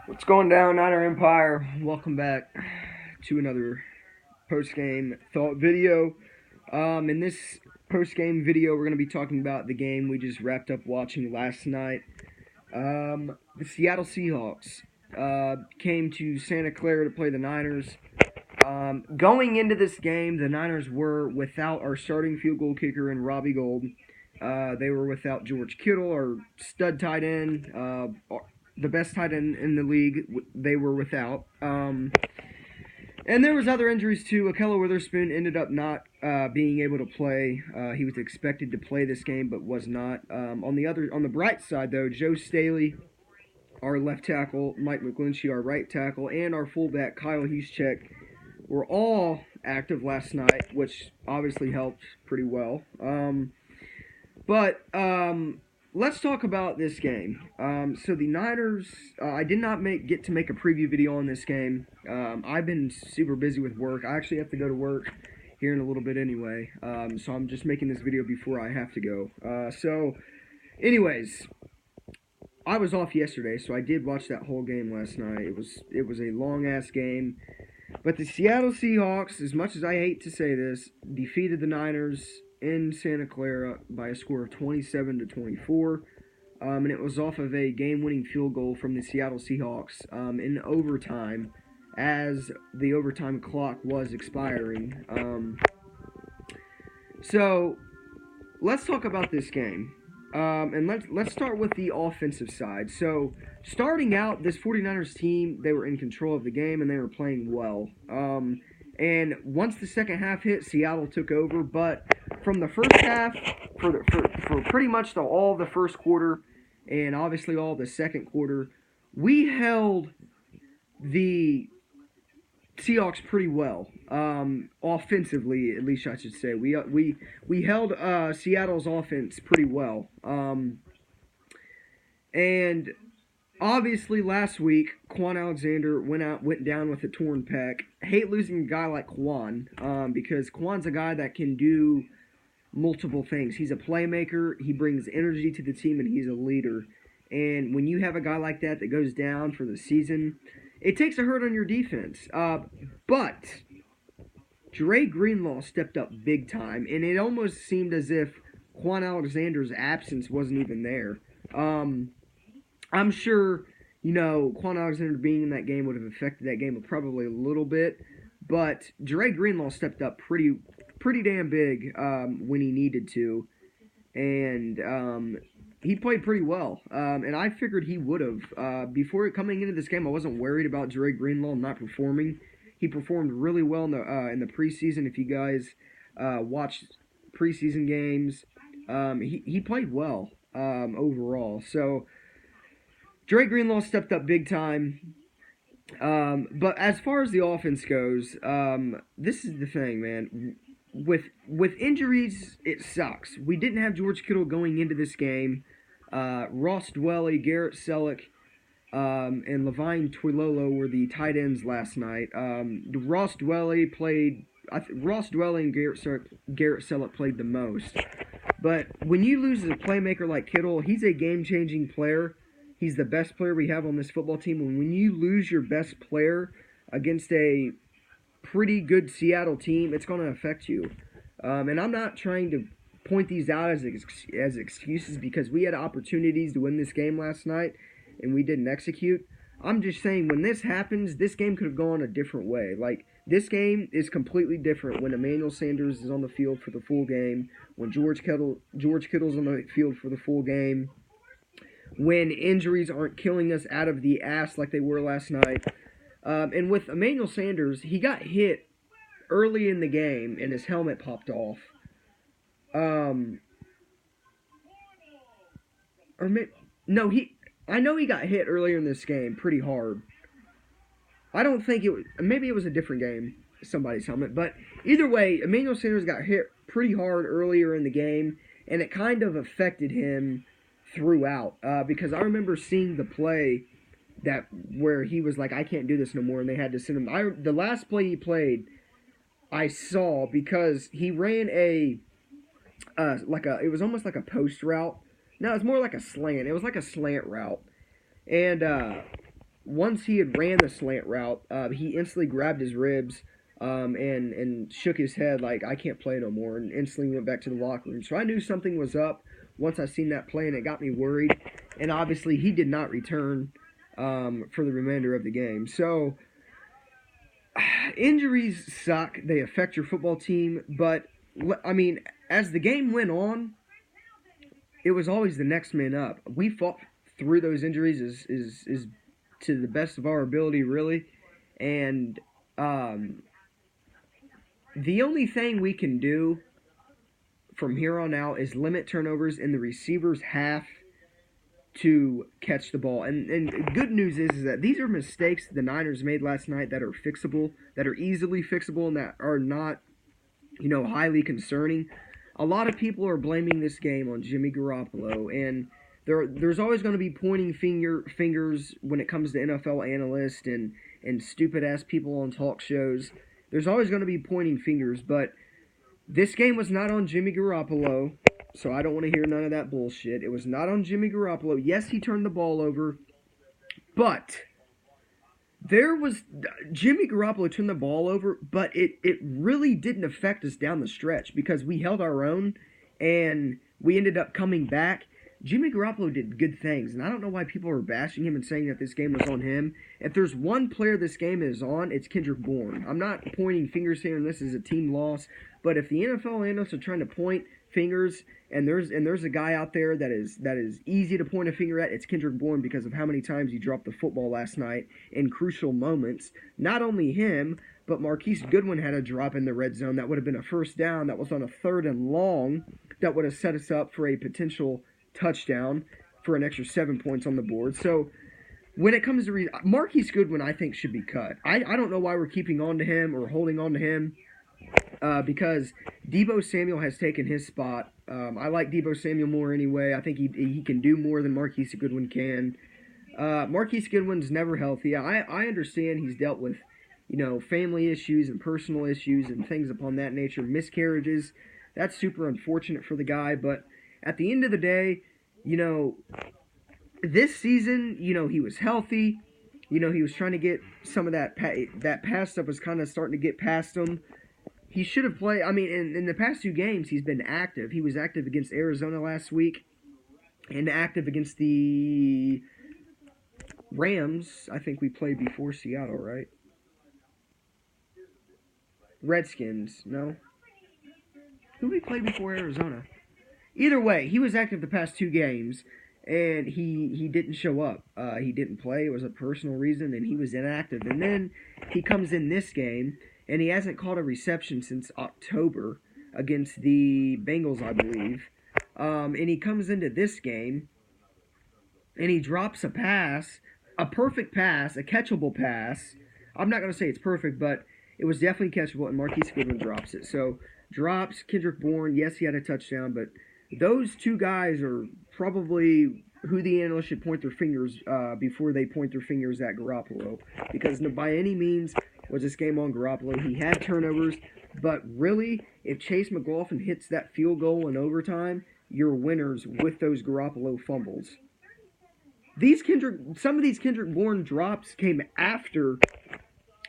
What's going down, Niner Empire? Welcome back to another post-game thought video. In this post-game video, we're going to be talking about the game we just wrapped up watching last night. The Seattle Seahawks came to Santa Clara to play the Niners. Going into this game, the Niners were without our starting field goal kicker in Robbie Gould. They were without George Kittle, our stud tight end, the best tight end in the league. They were without. And there was other injuries too. Ahkello Witherspoon ended up not being able to play. He was expected to play this game, but was not. On the bright side though, Joe Staley, our left tackle, Mike McGlinchey, our right tackle, and our fullback Kyle Juszczyk were all active last night, which obviously helped pretty well. But let's talk about this game. So the Niners, I did not get to make a preview video on this game. I've been super busy with work. I actually have to go to work here in a little bit anyway. So I'm just making this video before I have to go. Anyways, I was off yesterday, so I did watch that whole game last night. It was a long ass game. But the Seattle Seahawks, as much as I hate to say this, defeated the Niners in Santa Clara by a score of 27-24. And it was off of a game-winning field goal from the Seattle Seahawks in overtime as the overtime clock was expiring. So let's talk about this game. And let's start with the offensive side. So, starting out, this 49ers team, they were in control of the game and they were playing well. And once the second half hit, Seattle took over. But from the first half, for pretty much all the first quarter, and obviously all the second quarter, we held the Seahawks pretty well, offensively, at least I should say. We held Seattle's offense pretty well, and obviously last week Quan Alexander went down with a torn pec. Hate losing a guy like Quan, because Quan's a guy that can do multiple things. He's a playmaker. He brings energy to the team, and he's a leader. And when you have a guy like that goes down for the season, it takes a hurt on your defense. But Dre Greenlaw stepped up big time, and it almost seemed as if Quan Alexander's absence wasn't even there. I'm sure, Quan Alexander being in that game would have affected that game probably a little bit, but Dre Greenlaw stepped up pretty damn big when he needed to, and he played pretty well, and I figured he would have. Before coming into this game, I wasn't worried about Dre Greenlaw not performing. He performed really well in the preseason. If you guys watched preseason games, he played well overall. So Dre Greenlaw stepped up big time. But as far as the offense goes, this is the thing, man. With injuries, it sucks. We didn't have George Kittle going into this game. Ross Dwelley, Garrett Selleck, and Levine Toilolo were the tight ends last night. Ross Dwelley and Garrett Selleck played the most. But when you lose a playmaker like Kittle, he's a game-changing player. He's the best player we have on this football team. And when you lose your best player against a pretty good Seattle team, it's going to affect you. And I'm not trying to point these out as excuses because we had opportunities to win this game last night and we didn't execute. I'm just saying when this happens, this game could have gone a different way. Like, this game is completely different when Emmanuel Sanders is on the field for the full game, when George Kittle's on the field for the full game, when injuries aren't killing us out of the ass like they were last night. And with Emmanuel Sanders, he got hit early in the game and his helmet popped off. I know he got hit earlier in this game pretty hard. I don't think maybe it was a different game, somebody's helmet, but either way, Emmanuel Sanders got hit pretty hard earlier in the game, and it kind of affected him throughout, because I remember seeing the play where he was like, I can't do this no more, and they had to send him. The last play he played, I saw, because he ran it was almost like a post route. No, it's more like a slant. It was like a slant route. And once he had ran the slant route, he instantly grabbed his ribs and shook his head like, I can't play no more, and instantly went back to the locker room. So I knew something was up once I seen that play, and it got me worried. And obviously, he did not return for the remainder of the game. So injuries suck. They affect your football team. But, I mean, as the game went on, it was always the next man up. We fought through those injuries is to the best of our ability, really. And the only thing we can do from here on out is limit turnovers, and the receivers have to catch the ball. And good news is that these are mistakes the Niners made last night that are fixable, that are easily fixable, and that are not, highly concerning. A lot of people are blaming this game on Jimmy Garoppolo, and there's always going to be pointing fingers when it comes to NFL analysts and stupid-ass people on talk shows. There's always going to be pointing fingers, but this game was not on Jimmy Garoppolo, so I don't want to hear none of that bullshit. It was not on Jimmy Garoppolo. Yes, he turned the ball over, but Jimmy Garoppolo turned the ball over, but it really didn't affect us down the stretch because we held our own and we ended up coming back. Jimmy Garoppolo did good things, and I don't know why people are bashing him and saying that this game was on him. If there's one player this game is on, it's Kendrick Bourne. I'm not pointing fingers here, and this is a team loss, but if the NFL analysts are trying to point fingers, and there's a guy out there that is easy to point a finger at, it's Kendrick Bourne because of how many times he dropped the football last night in crucial moments. Not only him, but Marquise Goodwin had a drop in the red zone that would have been a first down that was on a 3rd and long that would have set us up for a potential touchdown for an extra 7 points on the board. So when it comes to Marquise Goodwin, I think should be cut. I don't know why we're keeping on to him or holding on to him because Deebo Samuel has taken his spot. I like Deebo Samuel more anyway. I think he can do more than Marquise Goodwin can. Marquise Goodwin's never healthy. I understand he's dealt with family issues and personal issues and things upon that nature, miscarriages. That's super unfortunate for the guy, but at the end of the day, this season, he was healthy. He was trying to get some of that pass stuff was kind of starting to get past him. He should have played. I mean, in the past 2 games, he's been active. He was active against Arizona last week and active against the Rams. I think we played before Seattle, right? Redskins, no? Who did we play before Arizona? Either way, he was active the past 2 games, and he didn't show up. He didn't play. It was a personal reason, and he was inactive. And then he comes in this game, and he hasn't caught a reception since October against the Bengals, I believe. And he comes into this game, and he drops a pass, a perfect pass, a catchable pass. I'm not going to say it's perfect, but it was definitely catchable, and Marquise Goodwin drops it. So, drops Kendrick Bourne. Yes, he had a touchdown, but those 2 guys are probably who the analysts should point their fingers before they point their fingers at Garoppolo. Because by any means was this game on Garoppolo. He had turnovers, but really, if Chase McLaughlin hits that field goal in overtime, you're winners with those Garoppolo fumbles. Some of these Kendrick Bourne drops came after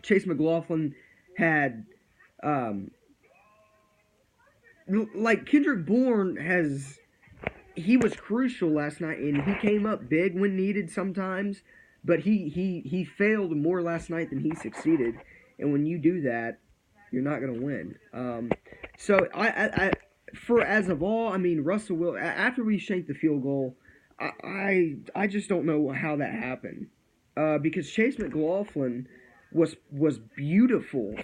Chase McLaughlin had Kendrick Bourne he was crucial last night, and he came up big when needed sometimes, but he failed more last night than he succeeded, and when you do that, you're not going to win. So as of all, I mean, Russell Will, after we shanked the field goal, I just don't know how that happened, because Chase McLaughlin was beautiful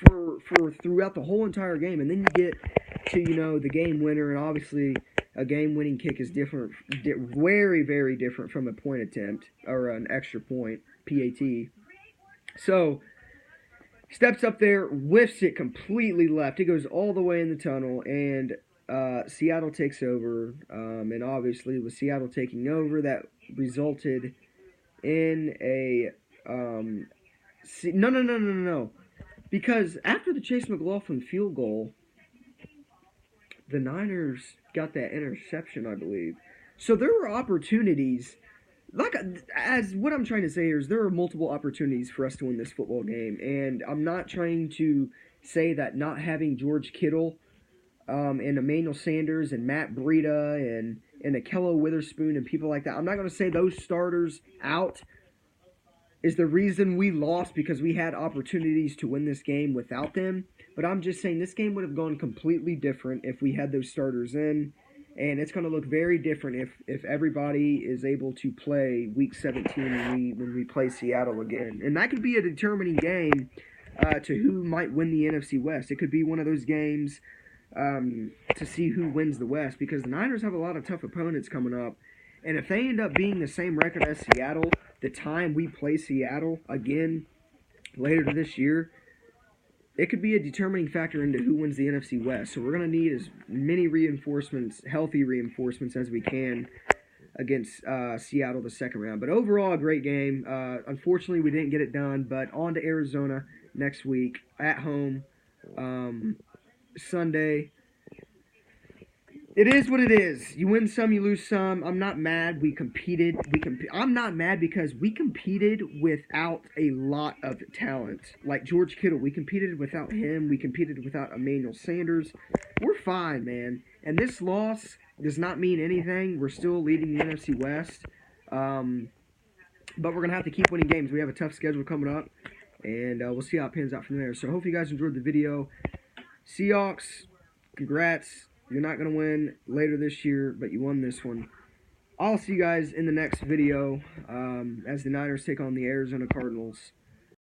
for throughout the whole entire game, and then you get to the game winner, and obviously a game-winning kick is different, very, very different from a point attempt or an extra point, PAT. So, steps up there, whiffs it completely left. It goes all the way in the tunnel, and Seattle takes over. And obviously, with Seattle taking over, that resulted in a... No. Because after the Chase McLaughlin field goal, the Niners got that interception, I believe. So there were opportunities like as what I'm trying to say here is there are multiple opportunities for us to win this football game, and I'm not trying to say that not having George Kittle and Emmanuel Sanders and Matt Breida and Akello Witherspoon and people like that. I'm not going to say those starters out is the reason we lost because we had opportunities to win this game without them. But I'm just saying this game would have gone completely different if we had those starters in. And it's going to look very different if everybody is able to play Week 17 when we play Seattle again. And that could be a determining game to who might win the NFC West. It could be one of those games to see who wins the West because the Niners have a lot of tough opponents coming up. And if they end up being the same record as Seattle, the time we play Seattle again later this year, it could be a determining factor into who wins the NFC West. So we're going to need as many reinforcements, healthy reinforcements, as we can against Seattle the second round. But overall, a great game. Unfortunately, we didn't get it done, but on to Arizona next week at home, Sunday. It is what it is. You win some, you lose some. I'm not mad. We competed. I'm not mad because we competed without a lot of talent. Like George Kittle, we competed without him. We competed without Emmanuel Sanders. We're fine, man. And this loss does not mean anything. We're still leading the NFC West. But we're going to have to keep winning games. We have a tough schedule coming up. And we'll see how it pans out from there. So I hope you guys enjoyed the video. Seahawks, congrats. You're not going to win later this year, but you won this one. I'll see you guys in the next video as the Niners take on the Arizona Cardinals.